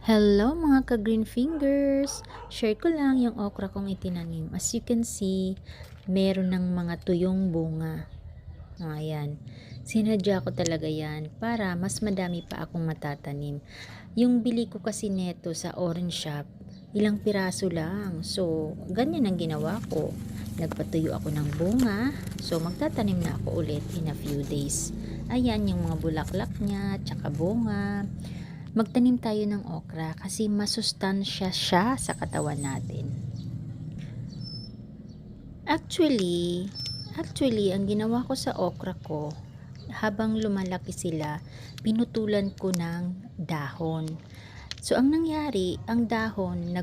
Hello mga ka-green fingers! Share ko lang yung okra kong itinanim. As you can see, meron ng mga tuyong bunga. Ayan. Sinadya ko talaga yan para mas madami pa akong matatanim. Yung bili ko kasi neto sa orange shop, ilang piraso lang. So, ganyan ang ginawa ko. Nagpatuyo ako ng bunga. So, magtatanim na ako ulit in a few days. Ayan yung mga bulaklak niya, tsaka bunga. Magtanim tayo ng okra kasi masustansya siya sa katawan natin. Actually, ang ginawa ko sa okra ko, habang lumalaki sila, pinutulan ko ng dahon. So, ang nangyari, ang dahon,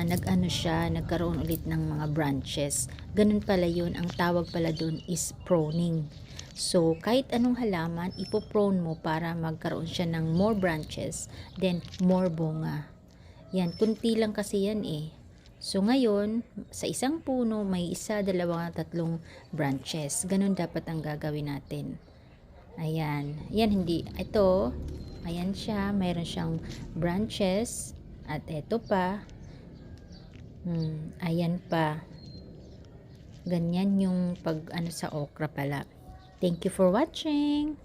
nag-ano siya, nagkaroon ulit ng mga branches. Ganun pala yun, ang tawag pala dun is pruning. So, kahit anong halaman, ipoprone mo para magkaroon siya ng more branches, then more bunga. Yan, kunti lang kasi yan eh. So, ngayon, sa isang puno, may isa, dalawa, tatlong branches. Ganun dapat ang gagawin natin. Ayan. Yan, hindi. Ito, ayan siya. Mayroon siyang branches. At ito pa. Ayan pa. Ganyan yung pag-ano sa okra pala. Thank you for watching,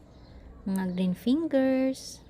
mga green fingers.